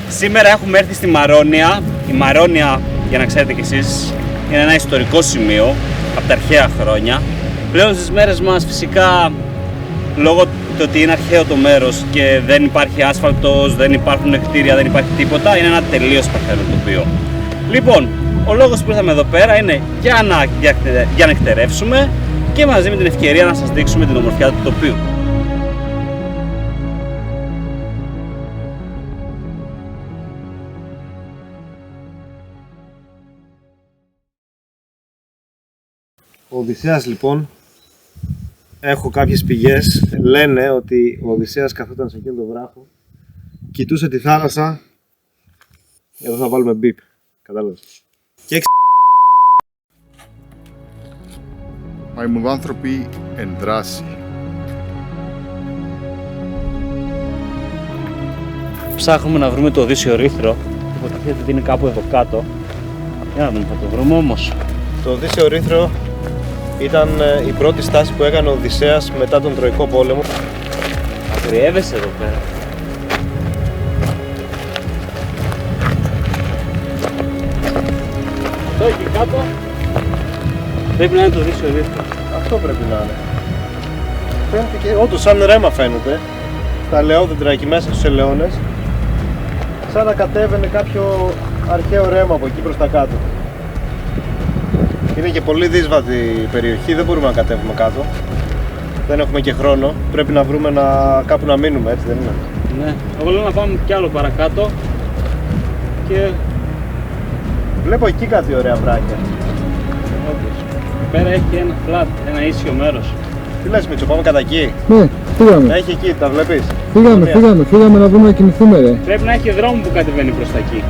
Σήμερα έχουμε έρθει στη Μαρόνια. Η Μαρόνια, για να ξέρετε κι εσείς, είναι ένα ιστορικό σημείο από τα αρχαία χρόνια. Πλέον στις μέρες μας φυσικά, λόγω του ότι είναι αρχαίο το μέρος και δεν υπάρχει άσφαλτος, δεν υπάρχουν κτίρια, δεν υπάρχει τίποτα, είναι ένα τελείως παρθένο τοπίο. Λοιπόν, ο λόγος που ήρθαμε εδώ πέρα είναι για να εκτερεύσουμε και μαζί με την ευκαιρία να σας δείξουμε την ομορφιά του τοπίου. Ο Οδυσσέας λοιπόν, έχω κάποιες πηγές, λένε ότι ο Οδυσσέας καθόταν σε εκείνο το βράχο, κοιτούσε τη θάλασσα, εδώ θα βάλουμε μπιπ, κατάλαβες, και Μαϊμουδάνθρωποι εν δράση. Ψάχνουμε να βρούμε το Οδύσσιο Ρήθρο, υποτίθεται ότι είναι κάπου εδώ κάτω. Για να δούμε, θα το βρούμε όμως. το Οδύσσιο Ρήθρο ήταν η πρώτη στάση που έκανε ο Οδυσσέας μετά τον Τροϊκό πόλεμο. Αγριεύεσαι εδώ πέρα. Αυτό εκεί κάτω πρέπει να είναι το Οδύσσιο Ρήθρο. Αυτό πρέπει να είναι. Φαίνεται και όντως σαν ρέμα φαίνεται, στα λεόδεντρα εκεί μέσα στους ελαιώνες, σαν να κατέβαινε κάποιο αρχαίο ρέμα από εκεί προς τα κάτω. Είναι και πολύ δύσβατη η περιοχή, δεν μπορούμε να κατέβουμε κάτω. Δεν έχουμε και χρόνο, πρέπει να βρούμε κάπου να μείνουμε, έτσι δεν είναι? Ναι, εγώ λέω να πάμε κι άλλο παρακάτω και... Βλέπω εκεί κάτι ωραία βράχια. Όντως. Πέρα έχει ένα flat, ένα ίσιο μέρος. Τι λες Μίτσο, πάμε κατά εκεί? Ναι, φύγαμε. Έχει εκεί, τα βλέπεις? Φύγαμε να δούμε να κινηθούμε ρε. Πρέπει να έχει δρόμο που κατεβαίνει προς τα εκεί.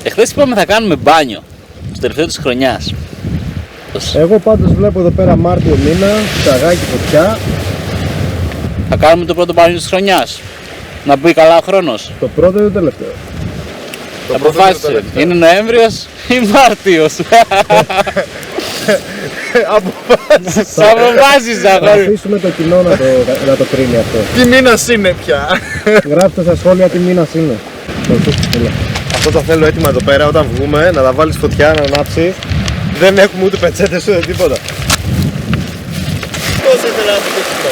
Εχθές είπαμε θα κάνουμε μπάνιο, στο τελευταίο της χρονιάς. Εγώ πάντως βλέπω εδώ πέρα Μάρτιο μήνα, τσαγάκι φωτιά. Θα κάνουμε το πρώτο μπάνιο της χρονιάς. Να μπει καλά ο χρόνος. Το πρώτο ή το τελευταίο? Θα αποφάσισε, είναι Νοέμβριος ή Μάρτιος. Αποφάσισα, Θα αφήσουμε το κοινό να το κρίνει αυτό. Τι μήνας είναι πια? Γράψτε στα σχόλια τι μήνας είναι. Αυτό το θέλω έτοιμα εδώ πέρα όταν βγούμε, να τα βάλεις φωτιά, να ανάψει. Δεν έχουμε ούτε πετσέτες ούτε τίποτα. Πώς ήθελα να το δείξω?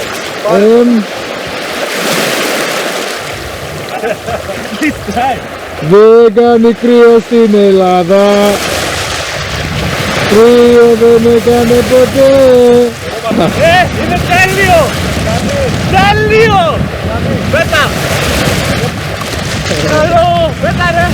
Δεν κάνει κρύο στην Ελλάδα. Κρύο δεν έκανε ποτέ. Είναι τέλειο! Τέλειο! Πέτα! Καλό! Πέτα ρε!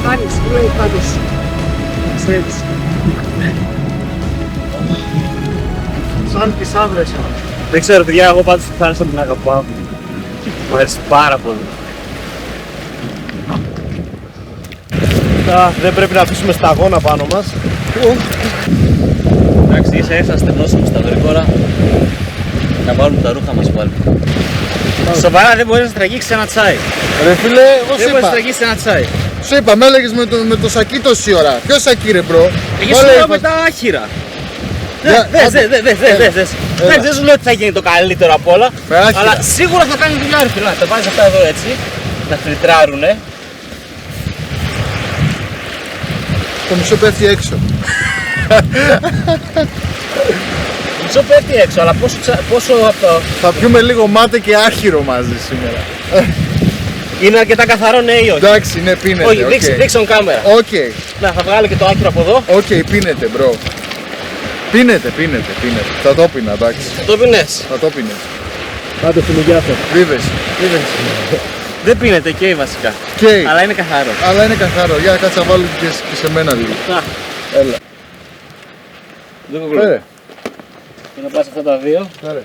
Πάρεις, λέει πάντως. Ξέρεις. Σαν τις άβρες. Δεν ξέρω παιδιά, εγώ πάντως τη θάλασσα την αγαπάω. Μου αρέσει πάρα πολύ. Δεν πρέπει να αφήσουμε σταγόνα πάνω μας. Εντάξει, ίσα στεγνώσαμε στα γρήγορα. Να βάλουμε τα ρούχα μας πάλι. Σοβαρά δεν μπορείς να τραγίξεις ένα τσάι. Ρε φίλε, εγώ Δεν μπορείς να τραγίξεις ένα τσάι. σου είπα, με έλεγες με το σακί τόση ώρα. Ποιο σακί ρε μπρο? Πήγες με τα άχυρα. Δες. Δεν σου λέω ότι θα γίνει το καλύτερο απ' όλα, αλλά σίγουρα θα κάνει δουλειά ρε φίλε. Τα βάζεις αυτά εδώ έτσι, να φιλτράρουνε. Το μισό πέφτει έξω. Μισό πέφτει έξω, αλλά πόσο από το... Θα πιούμε λίγο μάτε και άχυρο μαζί σήμερα. Είναι αρκετά καθαρό, ναι ή όχι? Εντάξει, ναι, πίνετε. Όχι, δείξε on κάμερα. Οκ. Να, θα βγάλω και το άκυρο από εδώ. Οκ, πίνετε, μπρο. Πίνετε. Θα το πίνα, εντάξει. Το πίνες. Θα το πίνες. Άντε φίλοι, γεια σας. Βίβες. Δεν πίνεται και βασικά. Και. Αλλά είναι καθαρό. Αλλά είναι καθαρό. Για κάτσα να βάλω και σε μένα λίγο. Να, Έλα. λίγο γλου. Φέρε. Και να πας αυτά τα δύο. Φέρε.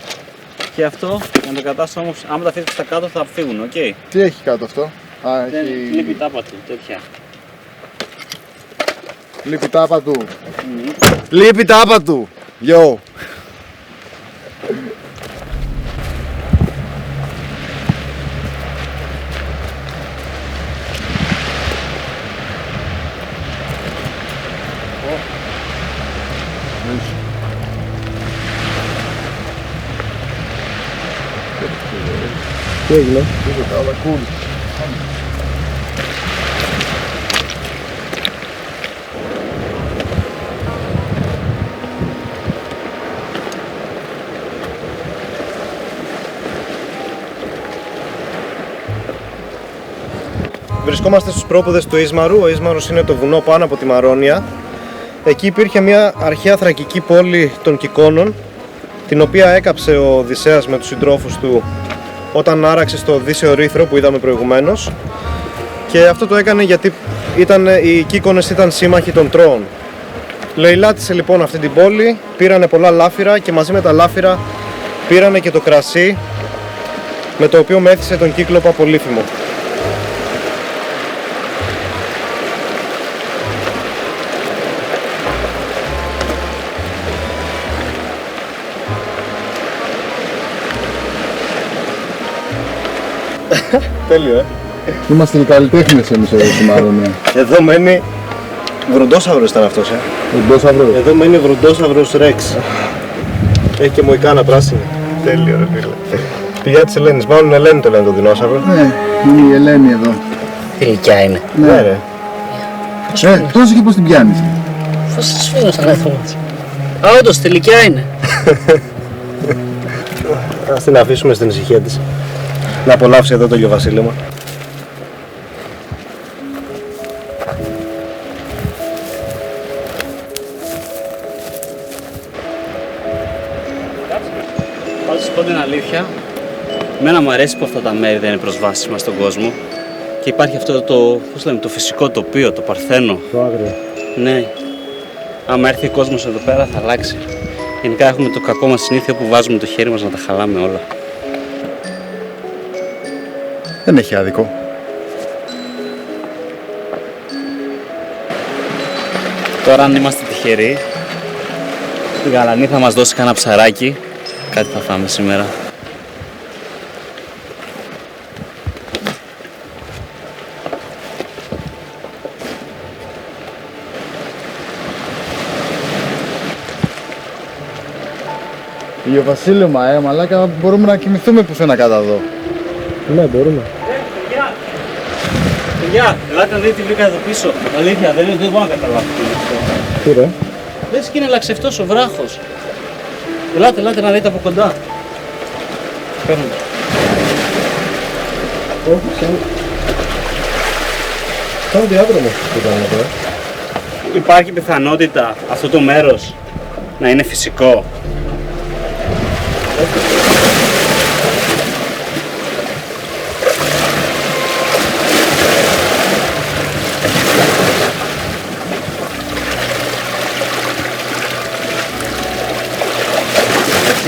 Και αυτό, να το κρατάς όμως, άμα τα αφήσεις στα κάτω θα φύγουν, οκ. Τι έχει κάτω αυτό? Α, Δεν έχει... λείπει τάπα του, τέτοια. Λείπει τάπα του. Λείπει τάπα του. Yo. Τι έγινε? Τίποτα, αλλά cool. Βρισκόμαστε στους πρόποδες του Ίσμαρου. Ο Ίσμαρος είναι το βουνό πάνω από τη Μαρόνια. Εκεί υπήρχε μια αρχαία θρακική πόλη των Κικώνων, την οποία έκαψε ο Οδυσσέας με τους συντρόφους του όταν άραξε στο Οδύσσεο Ρήθρο που είδαμε προηγουμένως. Και αυτό το έκανε γιατί οι Κίκονες ήταν σύμμαχοι των Τρώων. Λαιλάτισε λοιπόν αυτή την πόλη, πήρανε πολλά λάφυρα και μαζί με τα λάφυρα πήρανε και το κρασί με το οποίο μέθησε τον Κύκλοπα Πολύφημο. Τέλειο, Είμαστε οι καλλιτέχνες εμείς εδώ στη Μαρόνια. Εδώ μένει... Βροντόσαυρος ήταν αυτός, Βροντόσαυρο. Εδώ μένει Βροντόσαυρος Ρεξ. Έχει και μοϊκάνα πράσινη. Τέλειο ρε φίλε. Πηγιά της Ελένης, μάλλον Ελένη το λένε το δεινόσαυρο. Ναι, είναι η Ελένη εδώ. Τι ηλικιά είναι. Ναι ρε. Τόσο και πώς την πιάνεις. Θα σας φύγω σαν έρθω μας. Α, όντως, τι ηλικιά είναι. Ας την αφήσουμε στην ησυχία της. Να απολαύσει εδώ το ηλιοβασίλεμα. Θα σας πω την αλήθεια. Εμένα μου αρέσει που αυτά τα μέρη δεν είναι προσβάσιμα στον κόσμο. Και υπάρχει αυτό το, πώς λέμε, το φυσικό τοπίο, το παρθένο. Το άγριο. Ναι. Άμα έρθει ο κόσμος εδώ πέρα θα αλλάξει. Γενικά έχουμε το κακό μας συνήθεια που βάζουμε το χέρι μας να τα χαλάμε όλα. Δεν έχει άδικο. Τώρα αν είμαστε τυχεροί, η Γαλανή θα μας δώσει κανένα ψαράκι. Κάτι θα φάμε σήμερα. Ηλιοβασίλεμα, μαλάκα, μπορούμε να κοιμηθούμε πουθενά κάτω εδώ. Ναι, μπορούμε. Παιδιά, ελάτε να δείτε τι βρήκα εδώ πίσω. Αλήθεια, δεν μπορώ να καταλάβω τι είναι αυτό. Τι ρε? Λες και είναι λαξευτός ο βράχος. Ελάτε να δείτε από κοντά. Παίρνω. Κάνω διάδρομο που ήταν εδώ. Υπάρχει πιθανότητα αυτό το μέρος να είναι φυσικό.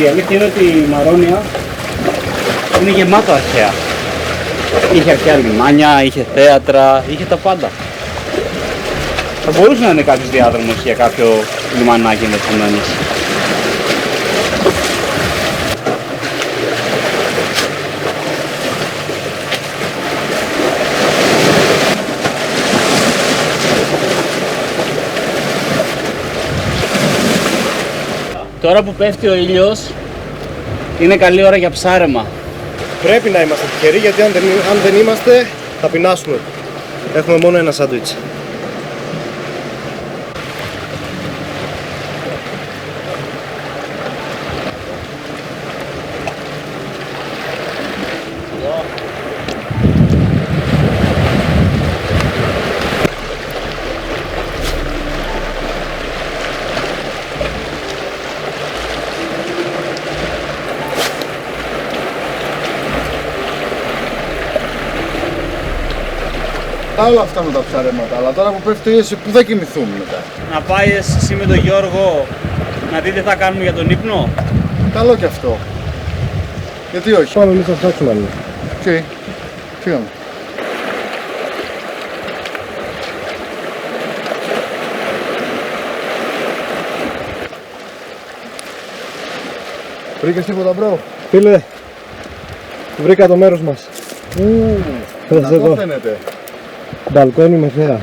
Η αλήθεια είναι ότι η Μαρόνια είναι γεμάτο αρχαία. Είχε αρχαία λιμάνια, είχε θέατρα, είχε τα πάντα. Θα μπορούσε να είναι κάποιος διάδρομος για κάποιο λιμανάκι ενδεχομένως. Τώρα που πέφτει ο ήλιος, είναι καλή ώρα για ψάρεμα. Πρέπει να είμαστε τυχεροί γιατί αν δεν είμαστε θα πεινάσουμε. Έχουμε μόνο ένα σάντουιτς. Όλα αυτά με τα ψαρέματα, αλλά τώρα που πέφτει η ίση, πού θα κοιμηθούμε μετά? Να πάει εσύ με τον Γιώργο να δείτε τι θα κάνουμε για τον ύπνο. Καλό κι αυτό. Γιατί όχι? Πάμε εμείς να ψάξουμε άλλο. Οκ. Φύγαμε. Βρήκες τίποτα, μπρο? Φίλε, βρήκα το μέρος μας. Να το φαίνεται. Μπαλκόνι με θέα.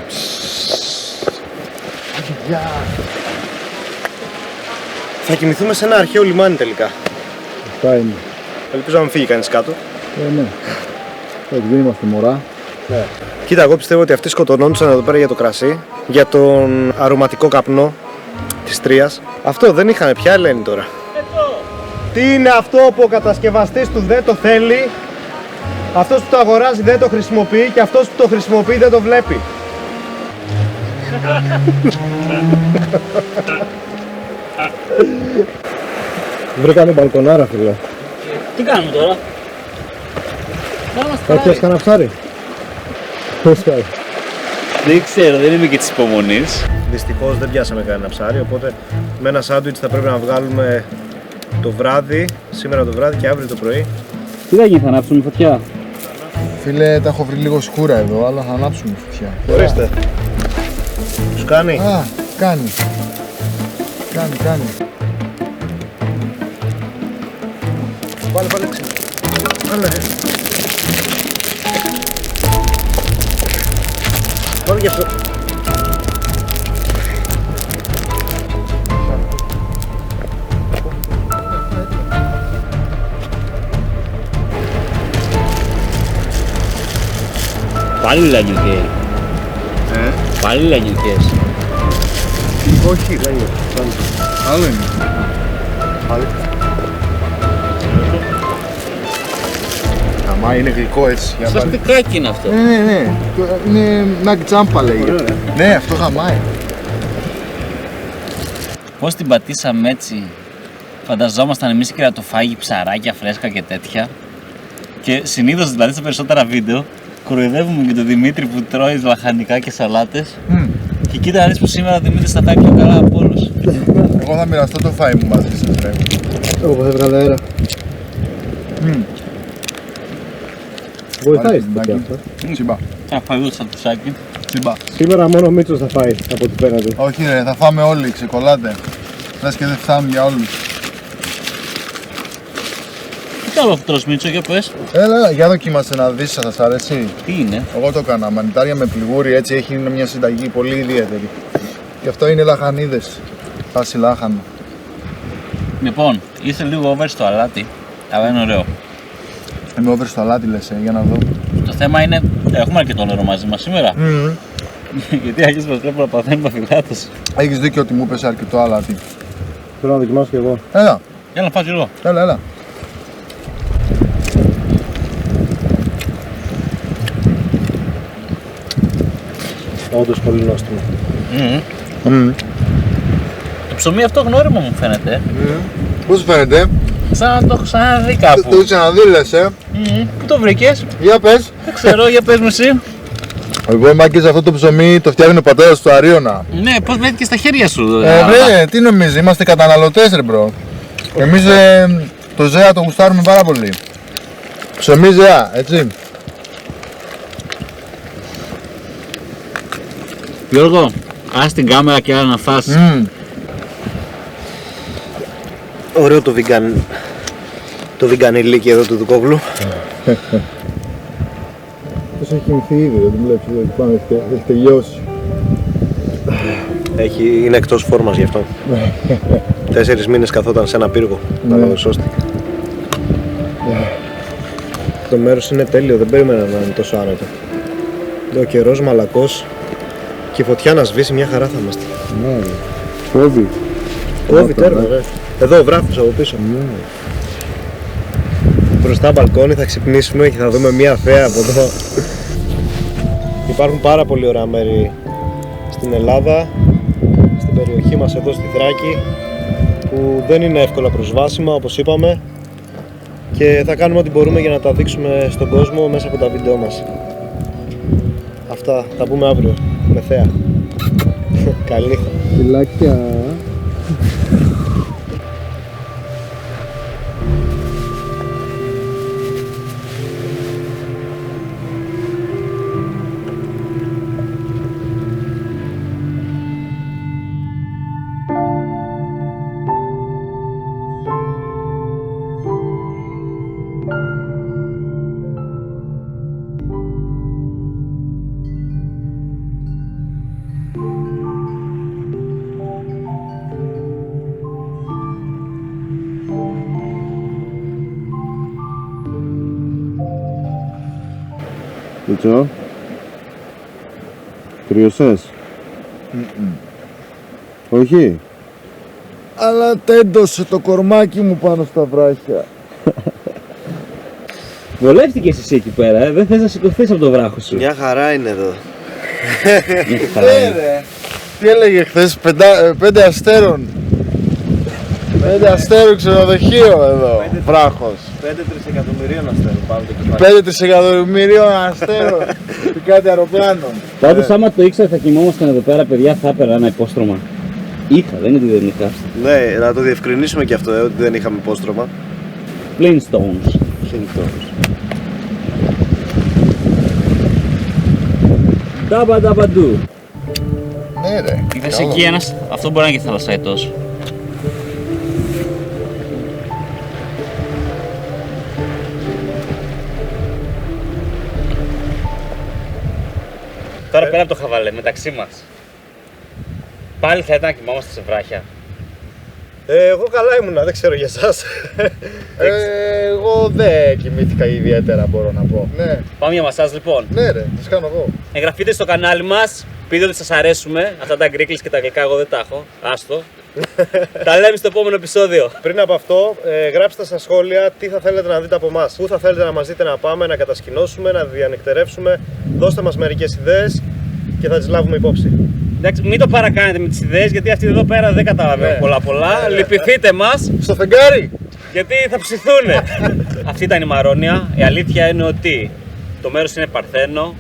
Θα κοιμηθούμε σε ένα αρχαίο λιμάνι τελικά. Αυτά είναι. Ελπίζω να μην φύγει κανείς κάτω. Ναι. Όχι, δεν είμαστε μωρά. Κοίτα, εγώ πιστεύω ότι αυτοί σκοτωνόντουσαν εδώ πέρα για το κρασί, για τον αρωματικό καπνό της Τρίας. Αυτό δεν είχανε πια, λένε τώρα. Τι είναι αυτό που ο κατασκευαστής του δεν το θέλει, αυτός που το αγοράζει δεν το χρησιμοποιεί και αυτός που το χρησιμοποιεί δεν το βλέπει. Βρήκαμε μπαλκονάρα, φίλε. Τι κάνουμε τώρα? Θα πιάσει κανένα ψάρι? Πώς πάει? Δεν ξέρω, δεν είμαι και της υπομονής. Δυστυχώς δεν πιάσαμε κανένα ψάρι, οπότε με ένα σάντουιτς θα πρέπει να βγάλουμε το βράδυ, σήμερα το βράδυ και αύριο το πρωί. Τι θα γίνει, θα ανάψουμε φωτιά? Φίλε, τα έχω βρει λίγο σκούρα εδώ, αλλά θα ανάψουμε φωτιά. Ορίστε. Σου κάνει. Α, κάνει. Κάνει. Βάλε. Βάλε και αυτό. Πάλι λανιουκές. Πάλι λανιουκές. Όχι, δεν είναι. Άλλο είναι. Αμά είναι γλυκό έτσι. Για Σαν πάρε. πικάκι είναι αυτό. Ναι. Είναι νακ τζάμπα λέγεται. Ναι, αυτό χαμάει. Πώς την πατήσαμε έτσι? Φανταζόμασταν εμείς και να το φάγει ψαράκια φρέσκα και τέτοια. Και συνήθως δηλαδή στα περισσότερα βίντεο κοροϊδεύουμε και τον Δημήτρη που τρώει λαχανικά και σαλάτες. Και κοίτα να δεις που σήμερα ο Δημήτρης θα πάει πιο καλά από όλους. Εγώ θα μοιραστώ το φάι μου μαζί σας. Ρε. Εγώ θα έβγαλα αέρα. Βοηθάει στην παιδιά αυτό. Τσιμπά. Θα φάει το σαλτουσάκι. Τσιμπά. Σήμερα μόνο ο Μίτσος θα φάει από ό,τι φαίνεται. Όχι ρε, θα φάμε όλοι, ξεκολλάτε. Λες και δεν φτάνουν για όλους. Τι καλό αυτό τρως Μίτσο, για πες. Έλα, για δοκίμασε να δεις, θα σας αρέσει. Τι είναι? Εγώ το έκανα, μανιτάρια με πληγούρι, έτσι έχει μια συνταγή πολύ ιδιαίτερη. Και αυτό είναι λαχανίδες, φάση λάχανο. Λοιπόν, είσαι λίγο over στο αλάτι, αλλά είναι ωραίο. Είμαι over στο αλάτι λες, για να δω. Το θέμα είναι, έχουμε αρκετό νερό μαζί μας σήμερα. Γιατί αγίες μας βλέπουν να παθαίνουμε αφιλάτωση. Έχεις δίκιο ότι μου έπεσε αρκετό αλάτι. Θέλω να δοκιμάσω κι εγώ. Έλα, Για να φάω κι εγώ. έλα. Όντως πολύ νόστιμο. Το ψωμί αυτό γνώριμο μου φαίνεται. Πώς φαίνεται, Σαν να το έχω ξαναδεί το κάπου. έχεις ξαναδεί λες, Πού το βρήκες? Για πες. Δεν ξέρω, για πες μου εσύ. Εγώ μάκες αυτό το ψωμί το φτιάχνει ο πατέρας του Αρίωνα. Ναι, πώς βρέθηκε στα χέρια σου? Ναι, τι νομίζεις, είμαστε καταναλωτές ρε μπρο. Εμείς το ΖΕΑ το γουστάρουμε πάρα πολύ. Ψωμί ΖΕΑ, έτσι. Γιώργο, ας την κάμερα και άλλα να φας. Ωραίο το βιγκανιλίκι εδώ του Δουκόβλου. Πώς έχει κοιμηθεί ήδη, δεν βλέπεις, δηλαδή πάμε, έχει τελειώσει. Είναι εκτός φόρμας γι' αυτό. 4 μήνες καθόταν σε ένα πύργο. Αλλά σώστηκε. Το μέρος είναι τέλειο, δεν περίμενα να είναι τόσο άνετο. Ο καιρός μαλακός και η φωτιά να σβήσει, μια χαρά θα είμαστε. Ναι, κόβει. Κόβει τέρμα, ναι. Εδώ ο βράχος από πίσω. Μπροστά μπαλκόνι θα ξυπνήσουμε και θα δούμε μια θέα από εδώ. Υπάρχουν πάρα πολύ ωραία μέρη στην Ελλάδα, στην περιοχή μας εδώ στη Θράκη, που δεν είναι εύκολα προσβάσιμα όπως είπαμε, και θα κάνουμε ό,τι μπορούμε για να τα δείξουμε στον κόσμο μέσα από τα βίντεό μας. Αυτά, θα πούμε αύριο με θέα. Καλή νύχτα. Φιλάκια. Λουτσό, κρυωσές? Όχι. Αλλά τέντωσε το κορμάκι μου πάνω στα βράχια. Βολεύτηκες εσύ εκεί πέρα, δεν θες να σηκωθείς από το βράχο σου. Μια χαρά είναι εδώ. Ρε, τι έλεγε χθες, 5 αστέρων. 5 αστέρων ξενοδοχείο εδώ, βράχος. 5 τρισεκατομμυρίων αστέρων πάνω το κεφάλι. 5 τρισεκατομμυρίων αστέρων και κάτι αεροπλάνο. Πάντως άμα το ήξερα θα κοιμόμασταν εδώ πέρα, παιδιά, θα έπαιρνα ένα υπόστρωμα. Είχα, δεν είναι ότι δεν είχα. Ναι, να το διευκρινίσουμε και αυτό, ότι δεν είχαμε υπόστρωμα. Flintstones. Ντάμπα ντάμπα ντου. Ναι ρε. Είδες εκεί ένας, αυτό μπορεί να είναι και θαλασσαετός. Τώρα πέρα από το χαβαλέ, μεταξύ μας. Πάλι θα ήταν να κοιμόμαστε σε βράχια. Εγώ καλά ήμουνα, δεν ξέρω για εσάς. Εγώ δεν κοιμήθηκα ιδιαίτερα, μπορώ να πω. Ναι, Πάμε για μασάζ λοιπόν. ναι ρε, τις κάνω εγώ. Εγγραφείτε στο κανάλι μας, πείτε ότι σας αρέσουμε. Αυτά τα γκρίκλεις και τα γλυκά εγώ δεν τα έχω. Άστο. Τα λέμε στο επόμενο επεισόδιο. Πριν από αυτό, γράψτε στα σχόλια τι θα θέλετε να δείτε από εμάς. Πού θα θέλετε να μας δείτε να πάμε, να κατασκηνώσουμε, να διανυκτερεύσουμε. Δώστε μας μερικές ιδέες και θα τις λάβουμε υπόψη. Εντάξει, μην το παρακάνετε με τις ιδέες, γιατί αυτοί εδώ πέρα δεν καταλαβαίνουν πολλά. Λυπηθείτε μας, Στο φεγγάρι! γιατί θα ψηθούνε. Αυτή ήταν η Μαρόνια. Η αλήθεια είναι ότι το μέρος είναι παρθένο.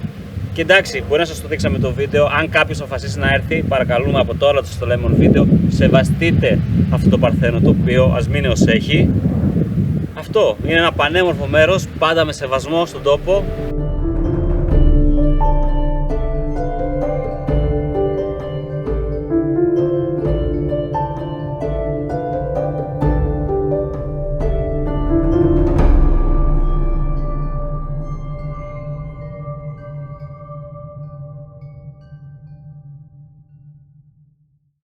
Και εντάξει, μπορεί να σας το δείξαμε το βίντεο. Αν κάποιος αποφασίσει να έρθει, παρακαλούμε από τώρα το Lemon βίντεο. Σεβαστείτε αυτό το παρθένο τοπίο, ας μείνει ως έχει. Αυτό είναι ένα πανέμορφο μέρος, πάντα με σεβασμό στον τόπο.